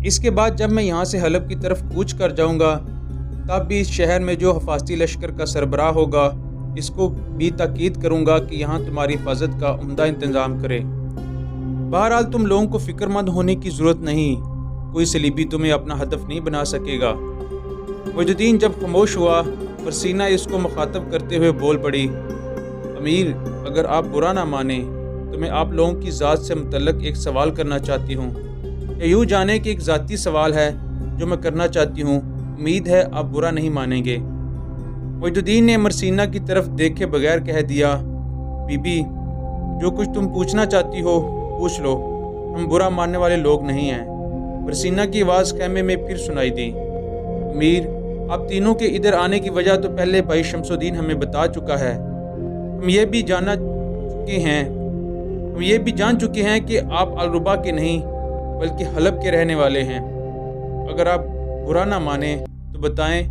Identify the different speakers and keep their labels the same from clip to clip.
Speaker 1: اس کے بعد جب میں یہاں سے حلب کی طرف کوچ کر جاؤں گا تب بھی اس شہر میں جو حفاظتی لشکر کا سربراہ ہوگا اس کو بھی تاکید کروں گا کہ یہاں تمہاری حفاظت کا عمدہ انتظام کرے۔ بہرحال تم لوگوں کو فکر مند ہونے کی ضرورت نہیں، کوئی صلیبی تمہیں اپنا ہدف نہیں بنا سکے گا۔ معید الدین جب خاموش ہوا، مرسینہ اس کو مخاطب کرتے ہوئے بول پڑی، امیر، اگر آپ برا نہ مانیں تو میں آپ لوگوں کی ذات سے متعلق ایک سوال کرنا چاہتی ہوں، یا یوں جانے کہ ایک ذاتی سوال ہے جو میں کرنا چاہتی ہوں، امید ہے آپ برا نہیں مانیں گے۔ معید الدین نے مرسینہ کی طرف دیکھے بغیر کہہ دیا، بی بی، جو کچھ تم پوچھنا چاہتی ہو پوچھ لو، ہم برا ماننے والے لوگ نہیں ہیں۔ مرسینہ کی آواز خیمے میں پھر سنائی دی، امیر، آپ تینوں کے ادھر آنے کی وجہ تو پہلے بھائی شمس الدین ہمیں بتا چکا ہے۔ ہم یہ بھی جان چکے ہیں کہ آپ الربا کے نہیں بلکہ حلب کے رہنے والے ہیں۔ اگر آپ برا نہ مانیں تو بتائیں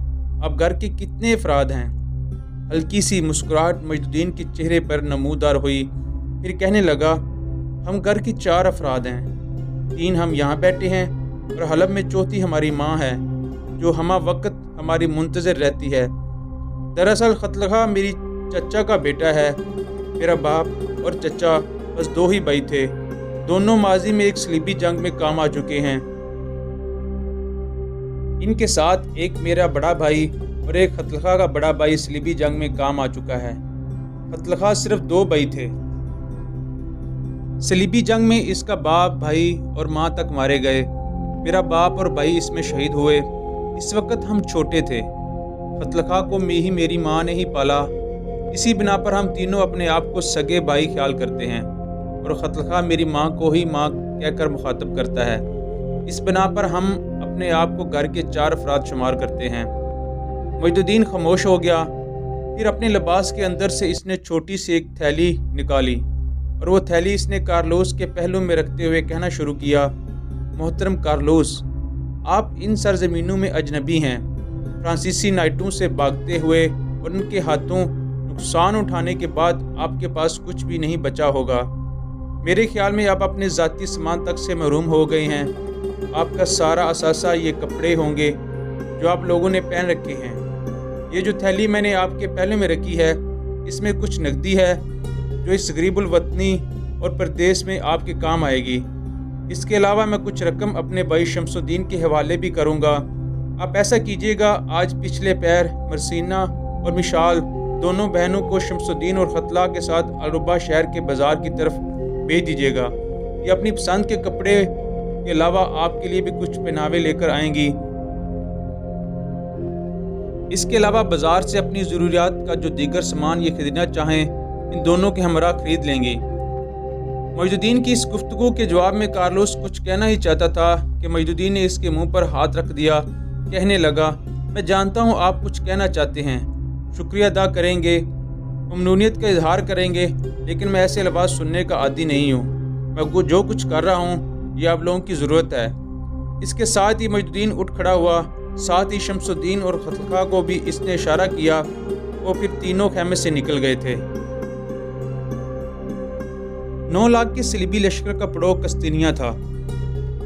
Speaker 1: آپ گھر کے کتنے افراد ہیں؟ ہلکی سی مسکراہٹ معید الدین کے چہرے پر نمودار ہوئی، پھر کہنے لگا، ہم گھر کے 4 افراد ہیں، 3 ہم یہاں بیٹھے ہیں اور حلب میں چوتھی ہماری ماں ہے جو ہمہ وقت ہماری منتظر رہتی ہے۔ دراصل خطلخہ میری چچا کا بیٹا ہے، میرا باپ اور چچا بس 2 ہی بھائی تھے، دونوں ماضی میں ایک صلیبی جنگ میں کام آ چکے ہیں۔ ان کے ساتھ ایک میرا بڑا بھائی اور ایک خطلخہ کا بڑا بھائی صلیبی جنگ میں کام آ چکا ہے۔ خطلخہ صرف 2 بھائی تھے۔ صلیبی جنگ میں اس کا باپ، بھائی اور ماں تک مارے گئے، میرا باپ اور بھائی اس میں شہید ہوئے۔ اس وقت ہم چھوٹے تھے، خطلخہ کو میری ماں نے ہی پالا، اسی بنا پر ہم تینوں اپنے آپ کو سگے بھائی خیال کرتے ہیں اور خطلخہ میری ماں کو ہی ماں کہہ کر مخاطب کرتا ہے، اس بنا پر ہم اپنے آپ کو گھر کے 4 افراد شمار کرتے ہیں۔ معید الدین خاموش ہو گیا، پھر اپنے لباس کے اندر سے اس نے چھوٹی سی ایک تھیلی نکالی اور وہ تھیلی اس نے کارلوس کے پہلو میں رکھتے ہوئے کہنا شروع کیا، محترم کارلوس، آپ ان سرزمینوں میں اجنبی ہیں، فرانسیسی نائٹوں سے بھاگتے ہوئے اور ان کے ہاتھوں نقصان اٹھانے کے بعد آپ کے پاس کچھ بھی نہیں بچا ہوگا۔ میرے خیال میں آپ اپنے ذاتی سامان تک سے محروم ہو گئے ہیں۔ آپ کا سارا اثاثہ یہ کپڑے ہوں گے جو آپ لوگوں نے پہن رکھے ہیں۔ یہ جو تھیلی میں نے آپ کے پہلے میں رکھی ہے، اس میں کچھ نقدی ہے جو اس غریب الوطنی اور پردیس میں آپ کے کام آئے گی۔ اس کے علاوہ میں کچھ رقم اپنے بھائی شمس الدین کے حوالے بھی کروں گا۔ آپ ایسا کیجیے گا، آج پچھلے پیر مرسینہ اور مشال دونوں بہنوں کو شمس الدین اور خطلہ کے ساتھ الربا شہر کے بازار کی طرف بھیج دیجیے گا۔ یہ اپنی پسند کے کپڑے کے علاوہ آپ کے لیے بھی کچھ پہناوے لے کر آئیں گی۔ اس کے علاوہ بازار سے اپنی ضروریات کا جو دیگر سامان یہ خریدنا چاہیں ان دونوں کے ہمراہ خرید لیں گی۔ معید الدین کی اس گفتگو کے جواب میں کارلوس کچھ کہنا ہی چاہتا تھا کہ معید الدین نے اس کے منہ پر ہاتھ رکھ دیا، کہنے لگا، میں جانتا ہوں آپ کچھ کہنا چاہتے ہیں، شکریہ ادا کریں گے، ممنونیت کا اظہار کریں گے، لیکن میں ایسے الفاظ سننے کا عادی نہیں ہوں۔ میں جو کچھ کر رہا ہوں یہ آپ لوگوں کی ضرورت ہے۔ اس کے ساتھ ہی معید الدین اٹھ کھڑا ہوا، ساتھ ہی شمس الدین اور خطلخہ کو بھی اس نے اشارہ کیا، وہ پھر تینوں خیمے سے نکل گئے تھے۔ 9 لاکھ کے صلیبی لشکر کا پڑاؤ قسطنطنیہ تھا۔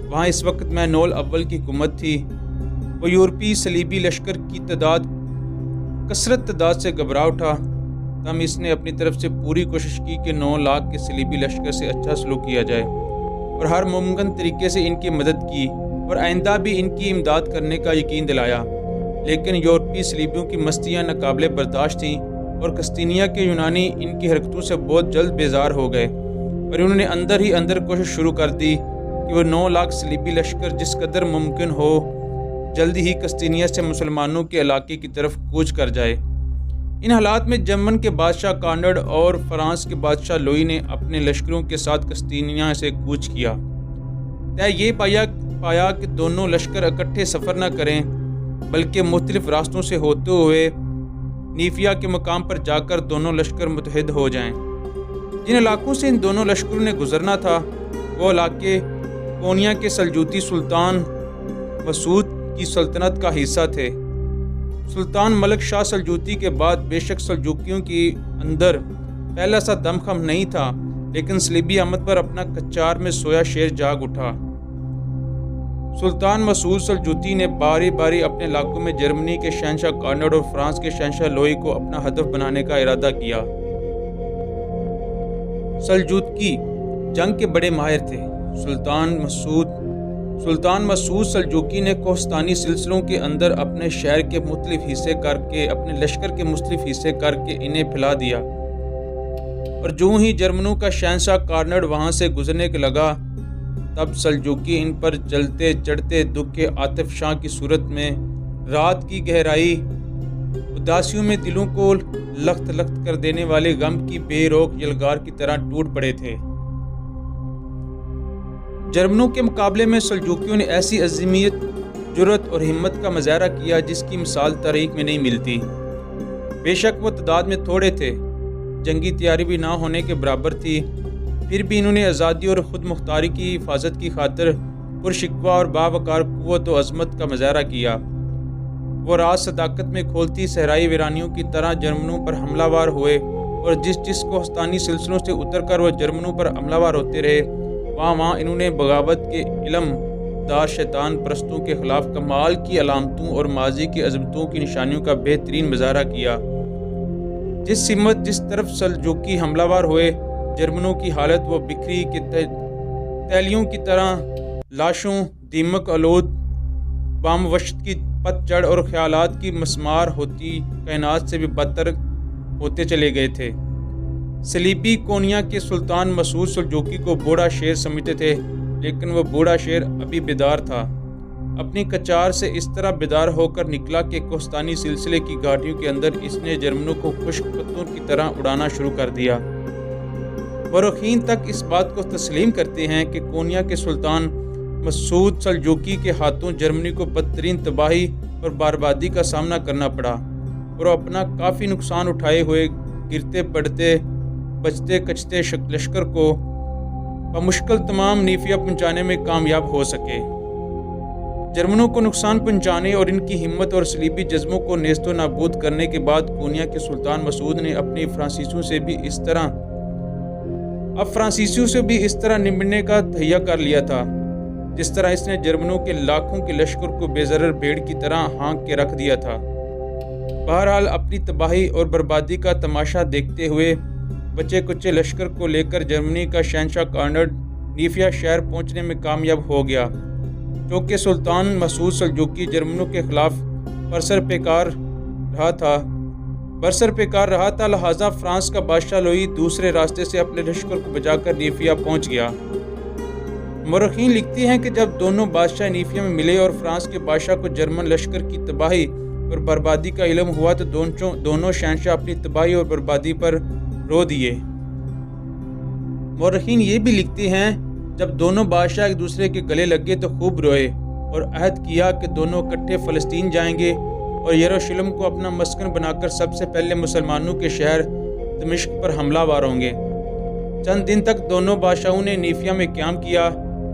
Speaker 1: وہاں اس وقت مینول اول کی حکومت تھی۔ وہ یورپی صلیبی لشکر کی کثرت تعداد سے گھبرا اٹھا، تاہم اس نے اپنی طرف سے پوری کوشش کی کہ 9 لاکھ کے صلیبی لشکر سے اچھا سلوک کیا جائے اور ہر ممکن طریقے سے ان کی مدد کی اور آئندہ بھی ان کی امداد کرنے کا یقین دلایا۔ لیکن یورپی صلیبیوں کی مستیاں ناقابل برداشت تھیں اور قسطنطنیہ کے یونانی ان کی حرکتوں سے بہت جلد بیزار ہو گئے اور انہوں نے اندر ہی اندر کوشش شروع کر دی کہ وہ 9 لاکھ صلیبی لشکر جس قدر ممکن ہو جلدی ہی قسطنطنیہ سے مسلمانوں کے علاقے کی طرف کوچ کر جائے۔ ان حالات میں جرمن کے بادشاہ کانرڈ اور فرانس کے بادشاہ لوئی نے اپنے لشکروں کے ساتھ قسطنطنیہ سے کوچ کیا۔ طے یہ پایا کہ دونوں لشکر اکٹھے سفر نہ کریں بلکہ مختلف راستوں سے ہوتے ہوئے نیفیا کے مقام پر جا کر دونوں لشکر متحد ہو جائیں۔ جن علاقوں سے ان دونوں لشکروں نے گزرنا تھا وہ علاقے کونیا کے سلجوقی سلطان مسعود کی سلطنت کا حصہ تھے۔ سلطان ملک شاہ سلجوقی کے بعد بے شک سلجوقیوں کے اندر پہلا سا دمخم نہیں تھا، لیکن صلیبی آمد پر اپنا کچار میں سویا شیر جاگ اٹھا۔ سلطان مسعود سلجوقی نے باری باری اپنے علاقوں میں جرمنی کے شہنشاہ کارنڈ اور فرانس کے شہنشاہ لوئی کو اپنا ہدف بنانے کا ارادہ کیا۔ سلجوقی جنگ کے بڑے ماہر تھے۔ سلطان مسعود سلجوقی نے کوہستانی سلسلوں کے اندر اپنے شہر کے مختلف حصے کر کے اپنے لشکر کے مختلف حصے کر کے انہیں پھیلا دیا، اور جو ہی جرمنوں کا شہنشاہ کارنڈ وہاں سے گزرنے کے لگا، تب سلجوقی ان پر جلتے چڑھتے دکھ کے آتف شاں کی صورت میں رات کی گہرائی اداسیوں میں دلوں کو لخت لخت کر دینے والے غم کی بے روک یلغار کی طرح ٹوٹ پڑے تھے۔ جرمنوں کے مقابلے میں سلجوقیوں نے ایسی عظیمیت، جرأت اور ہمت کا مظاہرہ کیا جس کی مثال تاریخ میں نہیں ملتی۔ بے شک وہ تعداد میں تھوڑے تھے، جنگی تیاری بھی نہ ہونے کے برابر تھی، پھر بھی انہوں نے آزادی اور خود مختاری کی حفاظت کی خاطر پرشکوہ اور باوقار قوت و عظمت کا مظاہرہ کیا۔ وہ رات صداقت میں کھولتی صحرائی ویرانیوں کی طرح جرمنوں پر حملہ ور ہوئے، اور جس کوہستانی سلسلوں سے اتر کر وہ جرمنوں پر حملہ ور ہوتے رہے، وہاں انہوں نے بغاوت کے علم دار شیطان پرستوں کے خلاف کمال کی علامتوں اور ماضی کی عظمتوں کی نشانیوں کا بہترین مظاہرہ کیا۔ جس سمت جس طرف سلجوقی حملہ ور ہوئے، جرمنوں کی حالت وہ بکھری کے تیلیوں کی طرح لاشوں، دیمک آلود بام وشت کی پت جڑ اور خیالات کی مسمار ہوتی کائنات سے بھی بدتر ہوتے چلے گئے تھے۔ صلیبی کونیا کے سلطان مسعود سلجوقی کو بوڑھا شیر سمجھتے تھے، لیکن وہ بوڑھا شیر ابھی بیدار تھا۔ اپنی کچار سے اس طرح بیدار ہو کر نکلا کہ کوہستانی سلسلے کی گھاٹیوں کے اندر اس نے جرمنوں کو خشک پتوں کی طرح اڑانا شروع کر دیا۔ مورخین تک اس بات کو تسلیم کرتے ہیں کہ کونیا کے سلطان مسعود سلجوقی کے ہاتھوں جرمنی کو بدترین تباہی اور بربادی کا سامنا کرنا پڑا، اور اپنا کافی نقصان اٹھائے ہوئے گرتے پڑتے بچتے کچتے لشکر کو بمشکل تمام نیفیا پہنچانے میں کامیاب ہو سکے۔ جرمنوں کو نقصان پہنچانے اور ان کی ہمت اور صلیبی جذبوں کو نیست و نابود کرنے کے بعد کونیا کے سلطان مسعود نے اپنی فرانسیسیوں سے بھی اس طرح نمٹنے کا تہیہ کر لیا تھا جس طرح اس نے جرمنوں کے لاکھوں کے لشکر کو بے ضرر بھیڑ کی طرح ہانک کے رکھ دیا تھا۔ بہرحال اپنی تباہی اور بربادی کا تماشا دیکھتے ہوئے بچے کچے لشکر کو لے کر جرمنی کا شہنشاہ کارنڈ نیفیا شہر پہنچنے میں کامیاب ہو گیا۔ چونکہ سلطان مسعود سلجوقی جرمنوں کے خلاف برسر پیکار رہا تھا، لہذا فرانس کا بادشاہ لوئی دوسرے راستے سے اپنے لشکر کو بچا کر نیفیا پہنچ گیا۔ مورخین لکھتے ہیں کہ جب دونوں بادشاہ نیفیا میں ملے اور فرانس کے بادشاہ کو جرمن لشکر کی تباہی اور بربادی کا علم ہوا تو دونوں شہنشاہ اپنی تباہی اور بربادی پر رو دیے۔ مورخین یہ بھی لکھتے ہیں جب دونوں بادشاہ ایک دوسرے کے گلے لگے تو خوب روئے اور عہد کیا کہ دونوں اکٹھے فلسطین جائیں گے اور یروشلم کو اپنا مسکن بنا کر سب سے پہلے مسلمانوں کے شہر دمشق پر حملہ ور ہوں گے۔ چند دن تک دونوں بادشاہوں نے نیفیا میں قیام کیا۔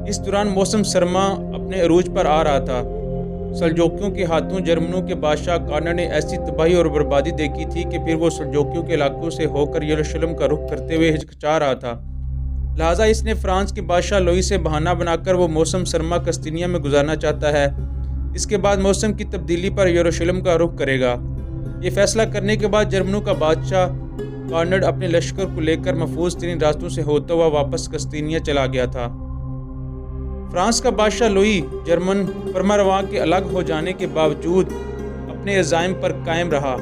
Speaker 1: اس دوران موسم سرما اپنے عروج پر آ رہا تھا۔ سلجوقیوں کے ہاتھوں جرمنوں کے بادشاہ کارنڈ نے ایسی تباہی اور بربادی دیکھی تھی کہ پھر وہ سلجوقیوں کے علاقوں سے ہو کر یروشلم کا رخ کرتے ہوئے ہچکچا رہا تھا، لہٰذا اس نے فرانس کے بادشاہ لوئی سے بہانہ بنا کر وہ موسم سرما قسطنطنیہ میں گزارنا چاہتا ہے، اس کے بعد موسم کی تبدیلی پر یروشلم کا رخ کرے گا۔ یہ فیصلہ کرنے کے بعد جرمنوں کا بادشاہ کارنڈ اپنے لشکر کو لے کر محفوظ ترین راستوں سے ہوتا ہوا واپس قسطنطنیہ چلا گیا تھا۔ فرانس کا بادشاہ لوئی جرمن فرمانرواں کے الگ ہو جانے کے باوجود اپنے عزائم پر قائم رہا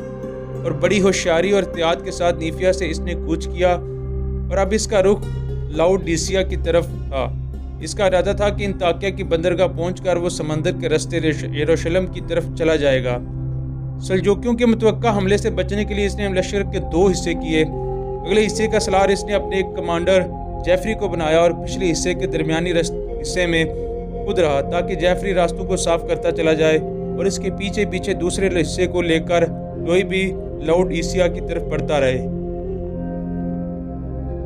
Speaker 1: اور بڑی ہوشیاری اور احتیاط کے ساتھ نیفیا سے اس نے کوچ کیا، اور اب اس کا رخ لاؤڈیسیا کی طرف تھا۔ اس کا ارادہ تھا کہ انطاکیہ کی بندرگاہ پہنچ کر وہ سمندر کے راستے یروشلم کی طرف چلا جائے گا۔ سلجوقیوں کے متوقع حملے سے بچنے کے لیے اس نے لشکر کے 2 حصے کیے۔ اگلے حصے کا سالار اس نے اپنے ایک کمانڈر جیفری کو بنایا اور پچھلے حصے کے درمیانی حصے میں خود رہا تاکہ جیفری راستوں کو صاف کرتا چلا جائے، اور اس کے پیچھے پیچھے دوسرے حصے کو لے کر لوئی بھی لاؤڈیسیا کی طرف بڑھتا رہے۔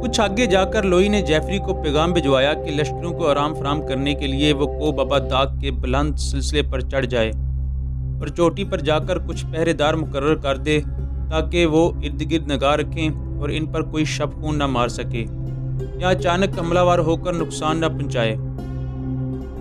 Speaker 1: کچھ آگے جا کر لوئی نے جیفری کو پیغام بھجوایا کہ لشکروں کو آرام فراہم کرنے کے لیے وہ کو بابا داغ کے بلند سلسلے پر چڑھ جائے اور چوٹی پر جا کر کچھ پہرے دار مقرر کر دے تاکہ وہ ارد گرد نگاہ رکھیں اور ان پر کوئی شب خون نہ مار سکے یا اچانک حملہ ور ہو کر نقصان نہ پہنچائے۔